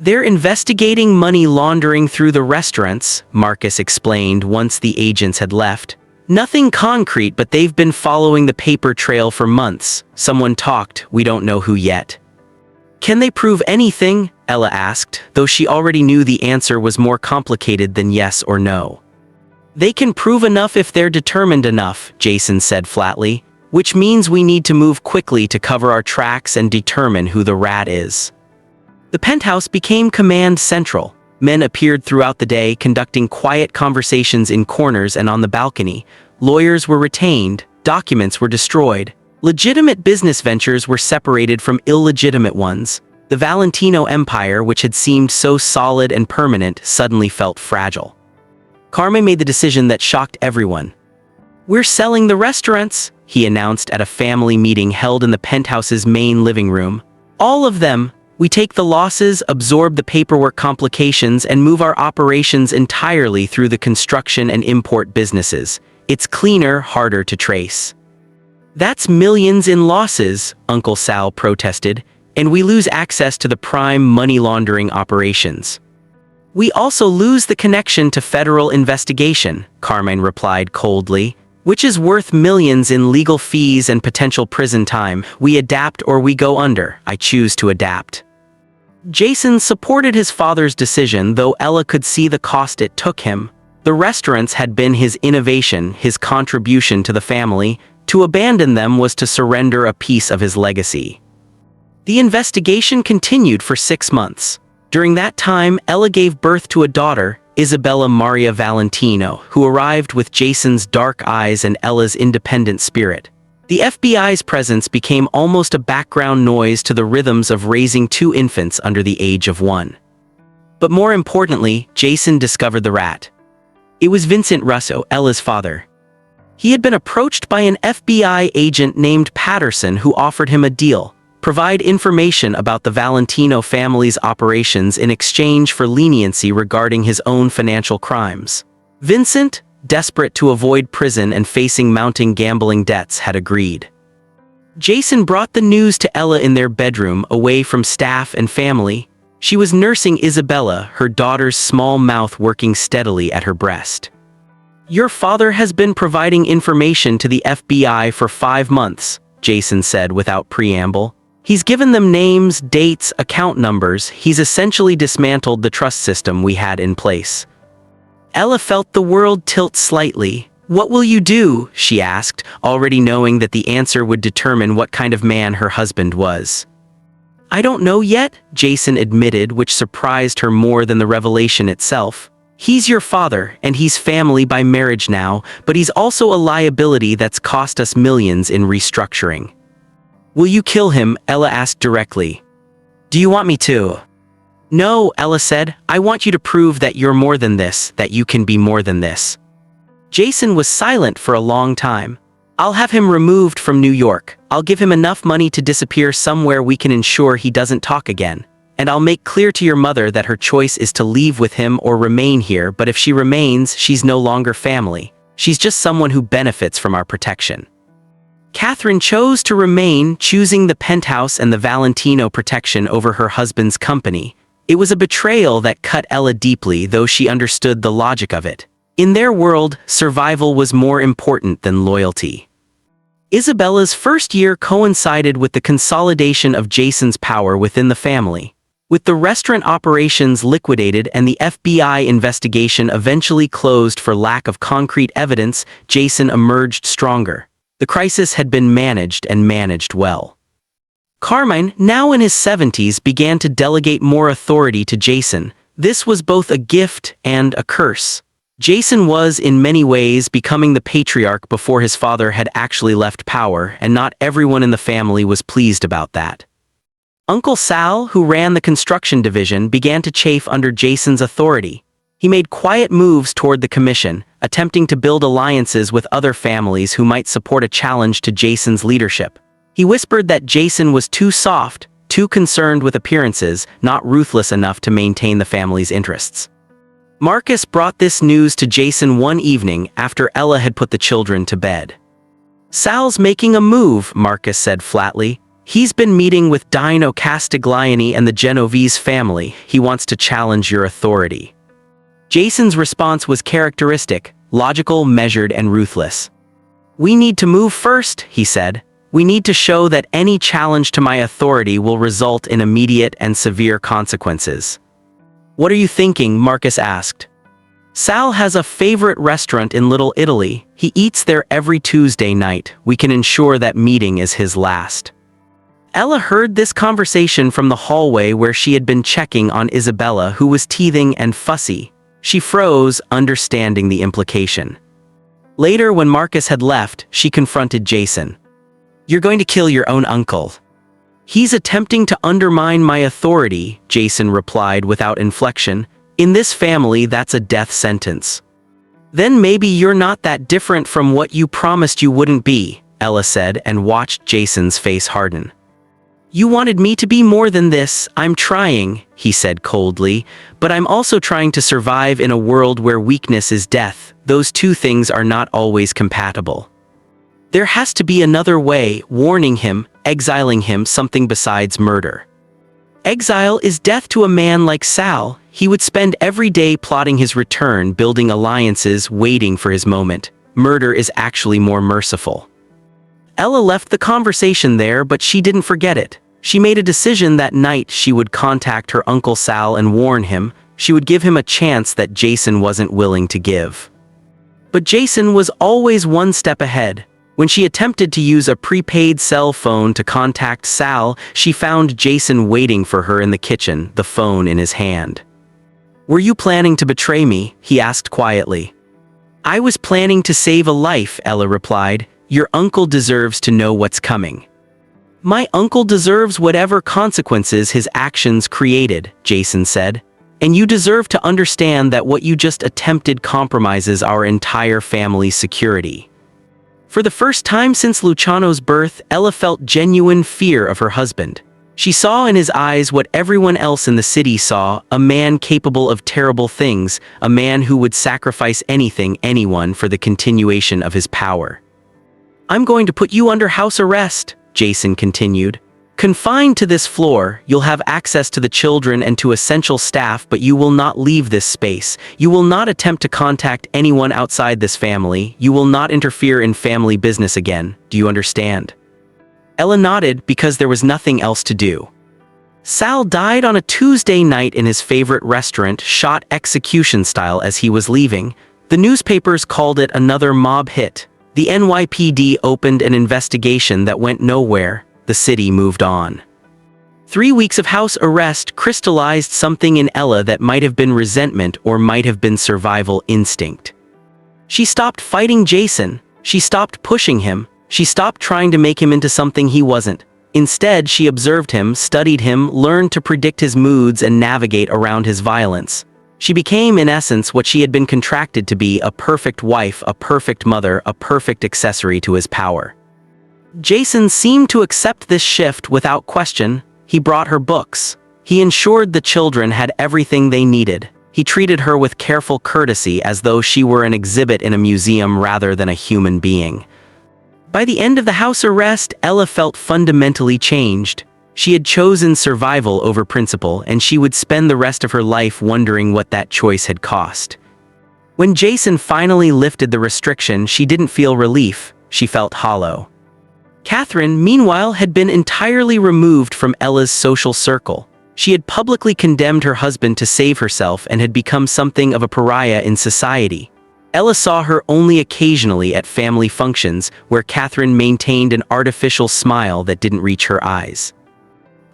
"They're investigating money laundering through the restaurants," Marcus explained once the agents had left. "Nothing concrete, but they've been following the paper trail for months. Someone talked, we don't know who yet." "Can they prove anything?" Ella asked, though she already knew the answer was more complicated than yes or no. "They can prove enough if they're determined enough," Jason said flatly, "which means we need to move quickly to cover our tracks and determine who the rat is." The penthouse became command central. Men appeared throughout the day, conducting quiet conversations in corners and on the balcony. Lawyers were retained, documents were destroyed. Legitimate business ventures were separated from illegitimate ones. The Valentino empire, which had seemed so solid and permanent, suddenly felt fragile. Carmine made the decision that shocked everyone. "We're selling the restaurants," he announced at a family meeting held in the penthouse's main living room. "All of them. We take the losses, absorb the paperwork complications, and move our operations entirely through the construction and import businesses. It's cleaner, harder to trace." "That's millions in losses," Uncle Sal protested, "and we lose access to the prime money laundering operations." "We also lose the connection to federal investigation," Carmine replied coldly, "which is worth millions in legal fees and potential prison time. We adapt or we go under. I choose to adapt." Jason supported his father's decision, though Ella could see the cost it took him. The restaurants had been his innovation, his contribution to the family. To abandon them was to surrender a piece of his legacy. The investigation continued for 6 months. During that time, Ella gave birth to a daughter, Isabella Maria Valentino, who arrived with Jason's dark eyes and Ella's independent spirit. The FBI's presence became almost a background noise to the rhythms of raising 2 infants under the age of 1. But more importantly, Jason discovered the rat. It was Vincent Russo, Ella's father. He had been approached by an FBI agent named Patterson who offered him a deal: provide information about the Valentino family's operations in exchange for leniency regarding his own financial crimes. Vincent, desperate to avoid prison and facing mounting gambling debts, had agreed. Jason brought the news to Ella in their bedroom, away from staff and family. She was nursing Isabella, her daughter's small mouth working steadily at her breast. "Your father has been providing information to the FBI for 5 months, Jason said without preamble. He's given them names, dates, account numbers. He's essentially dismantled the trust system we had in place. Ella felt the world tilt slightly. "What will you do?" she asked, already knowing that the answer would determine what kind of man her husband was. "I don't know yet," Jason admitted, which surprised her more than the revelation itself. "He's your father, and he's family by marriage now, but he's also a liability that's cost us millions in restructuring." "Will you kill him?" Ella asked directly. "Do you want me to?" "No," Ella said. "I want you to prove that you're more than this, that you can be more than this." Jason was silent for a long time. "I'll have him removed from New York. I'll give him enough money to disappear somewhere we can ensure he doesn't talk again. And I'll make clear to your mother that her choice is to leave with him or remain here, but if she remains, she's no longer family. She's just someone who benefits from our protection." Catherine chose to remain, choosing the penthouse and the Valentino protection over her husband's company. It was a betrayal that cut Ella deeply, though she understood the logic of it. In their world, survival was more important than loyalty. Isabella's first year coincided with the consolidation of Jason's power within the family. With the restaurant operations liquidated and the FBI investigation eventually closed for lack of concrete evidence, Jason emerged stronger. The crisis had been managed and managed well. Carmine, now in his 70s, began to delegate more authority to Jason. This was both a gift and a curse. Jason was, in many ways, becoming the patriarch before his father had actually left power, and not everyone in the family was pleased about that. Uncle Sal, who ran the construction division, began to chafe under Jason's authority. He made quiet moves toward the commission, attempting to build alliances with other families who might support a challenge to Jason's leadership. He whispered that Jason was too soft, too concerned with appearances, not ruthless enough to maintain the family's interests. Marcus brought this news to Jason one evening after Ella had put the children to bed. "Sal's making a move," Marcus said flatly. "He's been meeting with Dino Castiglione and the Genovese family. He wants to challenge your authority." Jason's response was characteristic, logical, measured, and ruthless. "We need to move first," he said. "We need to show that any challenge to my authority will result in immediate and severe consequences." "What are you thinking?" Marcus asked. "Sal has a favorite restaurant in Little Italy. He eats there every Tuesday night. We can ensure that meeting is his last." Ella heard this conversation from the hallway where she had been checking on Isabella, who was teething and fussy. She froze, understanding the implication. Later, when Marcus had left, she confronted Jason. "You're going to kill your own uncle." "He's attempting to undermine my authority," Jason replied without inflection. "In this family, that's a death sentence." "Then maybe you're not that different from what you promised you wouldn't be," Ella said, and watched Jason's face harden. "You wanted me to be more than this. I'm trying," he said coldly, "but I'm also trying to survive in a world where weakness is death. Those two things are not always compatible. There has to be another way," warning him, exiling him, something besides murder. Exile is death to a man like Sal. He would spend every day plotting his return, building alliances, waiting for his moment. Murder is actually more merciful. Ella left the conversation there, but she didn't forget it. She made a decision that night. She would contact her Uncle Sal and warn him. She would give him a chance that Jason wasn't willing to give. But Jason was always one step ahead. When she attempted to use a prepaid cell phone to contact Sal, she found Jason waiting for her in the kitchen, the phone in his hand. "Were you planning to betray me?" he asked quietly. "I was planning to save a life," Ella replied. "Your uncle deserves to know what's coming." "My uncle deserves whatever consequences his actions created," Jason said. "And you deserve to understand that what you just attempted compromises our entire family's security." For the first time since Luciano's birth, Ella felt genuine fear of her husband. She saw in his eyes what everyone else in the city saw, a man capable of terrible things, a man who would sacrifice anything, anyone, for the continuation of his power. "I'm going to put you under house arrest," Jason continued. "Confined to this floor, you'll have access to the children and to essential staff, but you will not leave this space. You will not attempt to contact anyone outside this family. You will not interfere in family business again. Do you understand?" Ella nodded because there was nothing else to do. Sal died on a Tuesday night in his favorite restaurant, shot execution style as he was leaving. The newspapers called it another mob hit. The NYPD opened an investigation that went nowhere. The city moved on. 3 weeks of house arrest crystallized something in Ella that might have been resentment or might have been survival instinct. She stopped fighting Jason. She stopped pushing him. She stopped trying to make him into something he wasn't. Instead, she observed him, studied him, learned to predict his moods and navigate around his violence. She became, in essence, what she had been contracted to be: a perfect wife, a perfect mother, a perfect accessory to his power. Jason seemed to accept this shift without question. He brought her books. He ensured the children had everything they needed. He treated her with careful courtesy as though she were an exhibit in a museum rather than a human being. By the end of the house arrest, Ella felt fundamentally changed. She had chosen survival over principle, and she would spend the rest of her life wondering what that choice had cost. When Jason finally lifted the restriction, she didn't feel relief. She felt hollow. Catherine, meanwhile, had been entirely removed from Ella's social circle. She had publicly condemned her husband to save herself and had become something of a pariah in society. Ella saw her only occasionally at family functions, where Catherine maintained an artificial smile that didn't reach her eyes.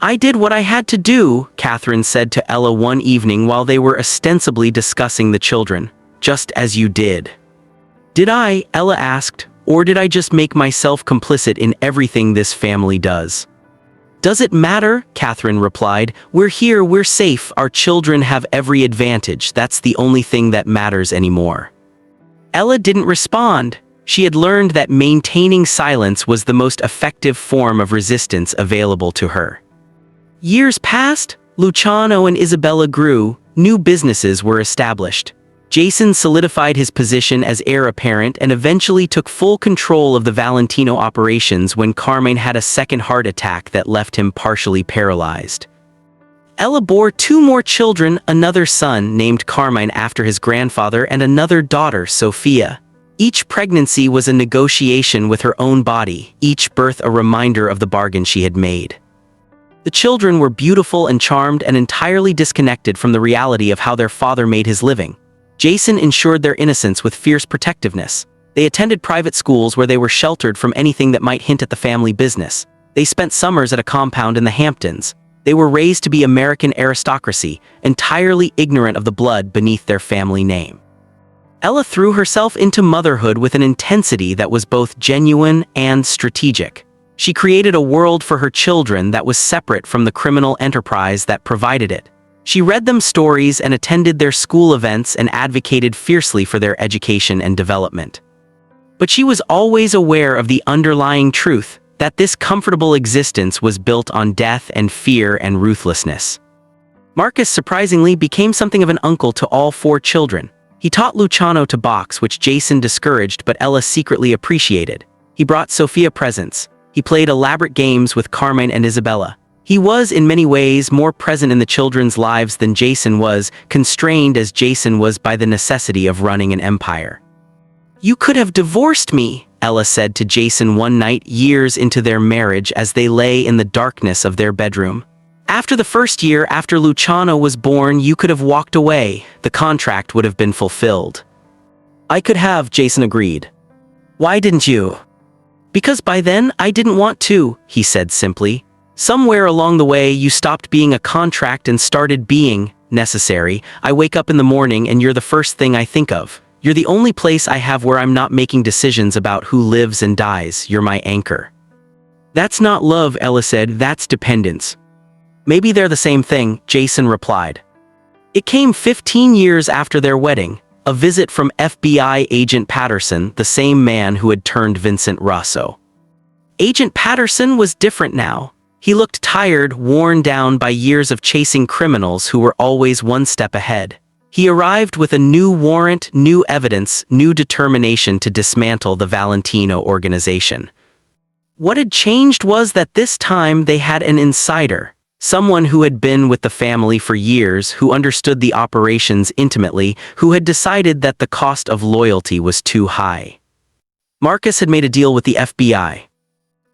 "I did what I had to do," Catherine said to Ella one evening while they were ostensibly discussing the children. "Just as you did." "Did I?" Ella asked. "Or did I just make myself complicit in everything this family does?" "Does it matter?" Catherine replied. "We're here, we're safe, our children have every advantage. That's the only thing that matters anymore." Ella didn't respond. She had learned that maintaining silence was the most effective form of resistance available to her. Years passed. Luciano and Isabella grew. New businesses were established. Jason solidified his position as heir apparent and eventually took full control of the Valentino operations when Carmine had a second heart attack that left him partially paralyzed. Ella bore 2 more children, another son named Carmine after his grandfather and another daughter, Sophia. Each pregnancy was a negotiation with her own body, each birth a reminder of the bargain she had made. The children were beautiful and charmed and entirely disconnected from the reality of how their father made his living. Jason ensured their innocence with fierce protectiveness. They attended private schools where they were sheltered from anything that might hint at the family business. They spent summers at a compound in the Hamptons. They were raised to be American aristocracy, entirely ignorant of the blood beneath their family name. Ella threw herself into motherhood with an intensity that was both genuine and strategic. She created a world for her children that was separate from the criminal enterprise that provided it. She read them stories and attended their school events and advocated fiercely for their education and development. But she was always aware of the underlying truth, that this comfortable existence was built on death and fear and ruthlessness. Marcus surprisingly became something of an uncle to all 4 children. He taught Luciano to box, which Jason discouraged but Ella secretly appreciated. He brought Sophia presents. He played elaborate games with Carmine and Isabella. He was, in many ways, more present in the children's lives than Jason was, constrained as Jason was by the necessity of running an empire. "You could have divorced me," Ella said to Jason one night years into their marriage as they lay in the darkness of their bedroom. "After the first year after Luciano was born, you could have walked away. The contract would have been fulfilled." "I could have," Jason agreed. "Why didn't you?" "Because by then, I didn't want to," he said simply. "Somewhere along the way, you stopped being a contract and started being necessary. I wake up in the morning and you're the first thing I think of. You're the only place I have where I'm not making decisions about who lives and dies. You're my anchor." "That's not love," Ella said. "That's dependence." "Maybe they're the same thing," Jason replied. It came 15 years after their wedding, a visit from FBI agent Patterson, the same man who had turned Vincent Rosso. Agent Patterson was different now. He looked tired, worn down by years of chasing criminals who were always one step ahead. He arrived with a new warrant, new evidence, new determination to dismantle the Valentino organization. What had changed was that this time they had an insider, someone who had been with the family for years, who understood the operations intimately, who had decided that the cost of loyalty was too high. Marcus had made a deal with the FBI.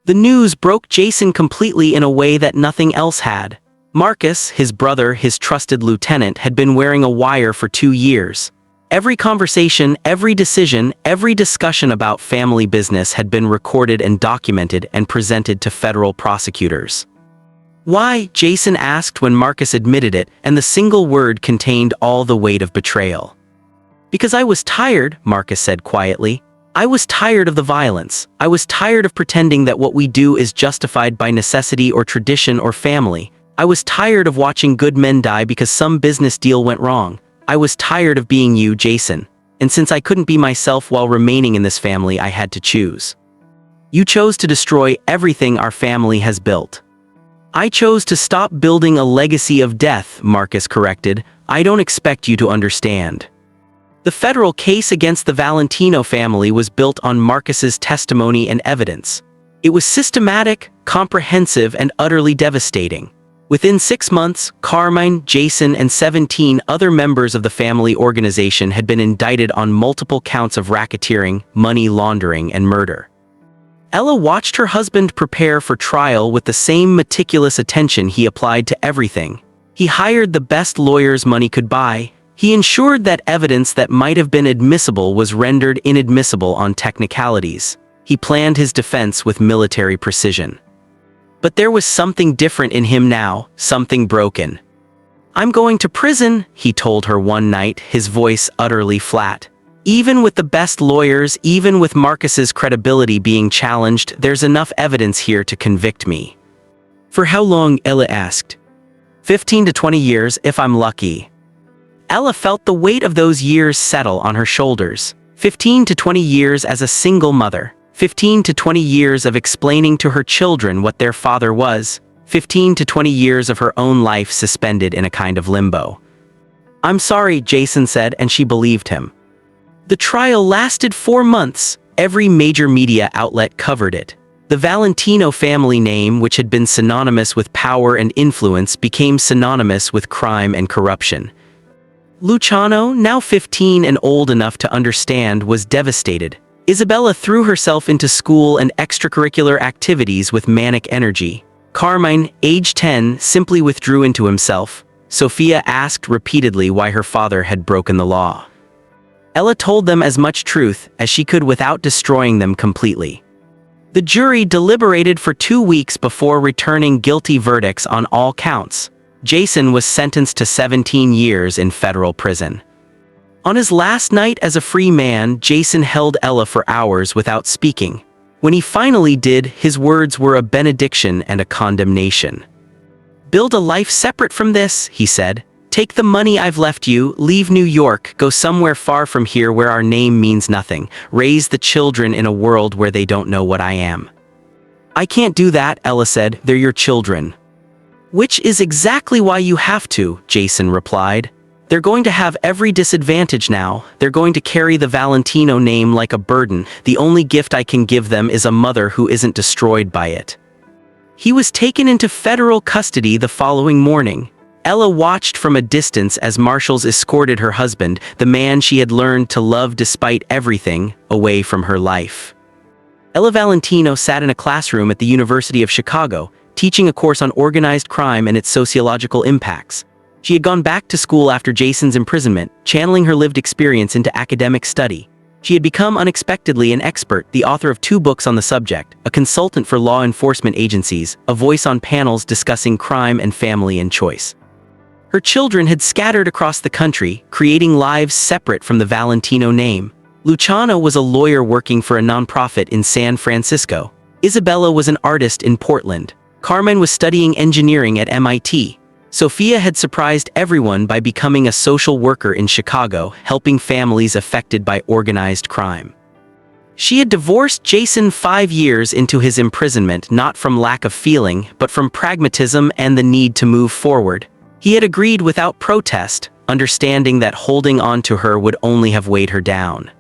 The news broke Jason completely in a way that nothing else had. Marcus, his brother, his trusted lieutenant, had been wearing a wire for 2 years. Every conversation, every decision, every discussion about family business had been recorded and documented and presented to federal prosecutors. Why? Jason asked when Marcus admitted it, and the single word contained all the weight of betrayal. Because I was tired, Marcus said quietly. I was tired of the violence. I was tired of pretending that what we do is justified by necessity or tradition or family. I was tired of watching good men die because some business deal went wrong. I was tired of being you, Jason. And since I couldn't be myself while remaining in this family, I had to choose. You chose to destroy everything our family has built. I chose to stop building a legacy of death, Marcus corrected. I don't expect you to understand. The federal case against the Valentino family was built on Marcus's testimony and evidence. It was systematic, comprehensive, and utterly devastating. Within 6 months, Carmine, Jason, and 17 other members of the family organization had been indicted on multiple counts of racketeering, money laundering, and murder. Ella watched her husband prepare for trial with the same meticulous attention he applied to everything. He hired the best lawyers money could buy. He ensured that evidence that might have been admissible was rendered inadmissible on technicalities. He planned his defense with military precision. But there was something different in him now, something broken. I'm going to prison, he told her one night, his voice utterly flat. Even with the best lawyers, even with Marcus's credibility being challenged, there's enough evidence here to convict me. For how long? Ella asked. 15 to 20 years, if I'm lucky. Ella felt the weight of those years settle on her shoulders. 15 to 20 years as a single mother. 15 to 20 years of explaining to her children what their father was. 15 to 20 years of her own life suspended in a kind of limbo. I'm sorry, Jason said, and she believed him. The trial lasted 4 months. Every major media outlet covered it. The Valentino family name, which had been synonymous with power and influence, became synonymous with crime and corruption. Luciano, now 15 and old enough to understand, was devastated. Isabella threw herself into school and extracurricular activities with manic energy. Carmine, age 10, simply withdrew into himself. Sophia asked repeatedly why her father had broken the law. Ella told them as much truth as she could without destroying them completely. The jury deliberated for 2 weeks before returning guilty verdicts on all counts. Jason was sentenced to 17 years in federal prison. On his last night as a free man, Jason held Ella for hours without speaking. When he finally did, his words were a benediction and a condemnation. Build a life separate from this, he said. Take the money I've left you, leave New York, go somewhere far from here where our name means nothing, raise the children in a world where they don't know what I am. I can't do that, Ella said, they're your children. Which is exactly why you have to, Jason replied. They're going to have every disadvantage now. They're going to carry the Valentino name like a burden. The only gift I can give them is a mother who isn't destroyed by it. He was taken into federal custody the following morning. Ella watched from a distance as marshals escorted her husband, the man she had learned to love despite everything, away from her life. Ella Valentino sat in a classroom at the University of Chicago, teaching a course on organized crime and its sociological impacts. She had gone back to school after Jason's imprisonment, channeling her lived experience into academic study. She had become unexpectedly an expert, the author of 2 books on the subject, a consultant for law enforcement agencies, a voice on panels discussing crime and family and choice. Her children had scattered across the country, creating lives separate from the Valentino name. Luciano was a lawyer working for a nonprofit in San Francisco. Isabella was an artist in Portland. Carmine was studying engineering at MIT. Sophia had surprised everyone by becoming a social worker in Chicago, helping families affected by organized crime. She had divorced Jason 5 years into his imprisonment, not from lack of feeling, but from pragmatism and the need to move forward. He had agreed without protest, understanding that holding on to her would only have weighed her down.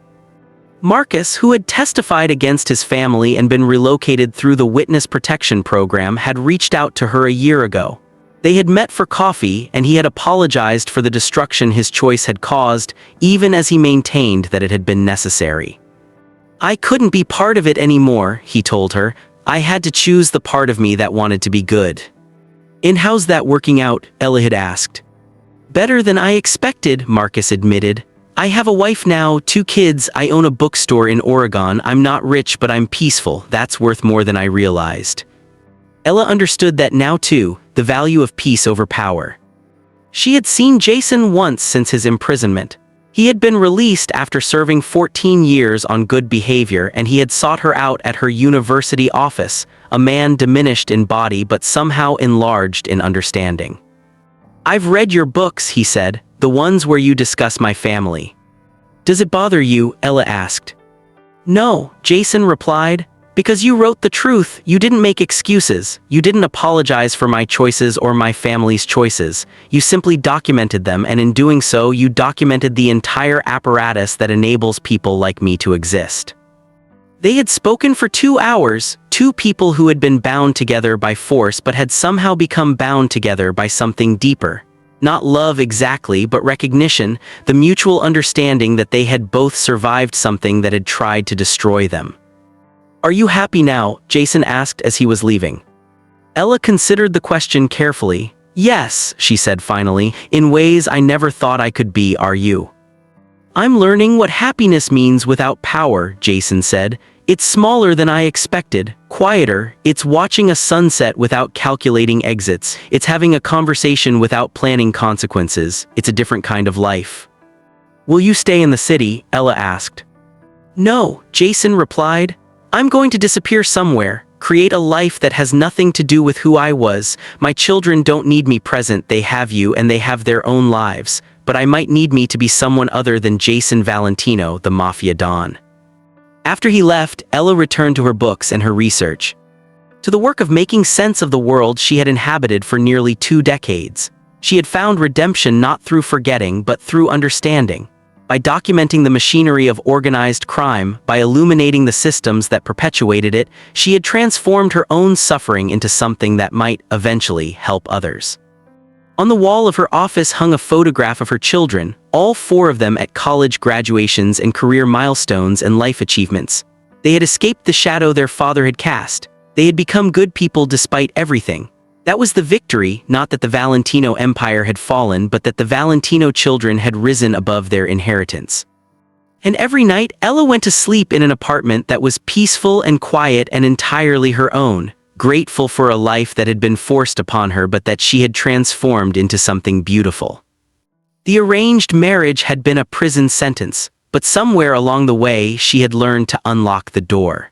Marcus, who had testified against his family and been relocated through the Witness Protection Program, had reached out to her a year ago. They had met for coffee, and he had apologized for the destruction his choice had caused, even as he maintained that it had been necessary. I couldn't be part of it anymore, he told her. I had to choose the part of me that wanted to be good. And how's that working out? Ella had asked. Better than I expected, Marcus admitted. I have a wife now, 2 kids, I own a bookstore in Oregon, I'm not rich but I'm peaceful, that's worth more than I realized. Ella understood that now too, the value of peace over power. She had seen Jason once since his imprisonment. He had been released after serving 14 years on good behavior, and he had sought her out at her university office, a man diminished in body but somehow enlarged in understanding. I've read your books, he said, the ones where you discuss my family. Does it bother you? Ella asked. No, Jason replied. Because you wrote the truth, you didn't make excuses, you didn't apologize for my choices or my family's choices, you simply documented them, and in doing so you documented the entire apparatus that enables people like me to exist. They had spoken for 2 hours, 2 people who had been bound together by force but had somehow become bound together by something deeper. Not love exactly, but recognition, the mutual understanding that they had both survived something that had tried to destroy them. Are you happy now? Jason asked as he was leaving. Ella considered the question carefully. Yes, she said finally, in ways I never thought I could be. Are you? I'm learning what happiness means without power, Jason said. It's smaller than I expected, quieter, it's watching a sunset without calculating exits, it's having a conversation without planning consequences, it's a different kind of life. Will you stay in the city? Ella asked. No, Jason replied. I'm going to disappear somewhere, create a life that has nothing to do with who I was. My children don't need me present, they have you and they have their own lives, but I might need me to be someone other than Jason Valentino, the Mafia Don. After he left, Ella returned to her books and her research. To the work of making sense of the world she had inhabited for nearly 2 decades. She had found redemption not through forgetting but through understanding. By documenting the machinery of organized crime, by illuminating the systems that perpetuated it, she had transformed her own suffering into something that might, eventually, help others. On the wall of her office hung a photograph of her children, all 4 of them at college graduations and career milestones and life achievements. They had escaped the shadow their father had cast. They had become good people despite everything. That was the victory, not that the Valentino empire had fallen, but that the Valentino children had risen above their inheritance. And every night, Ella went to sleep in an apartment that was peaceful and quiet and entirely her own, grateful for a life that had been forced upon her but that she had transformed into something beautiful. The arranged marriage had been a prison sentence, but somewhere along the way she had learned to unlock the door.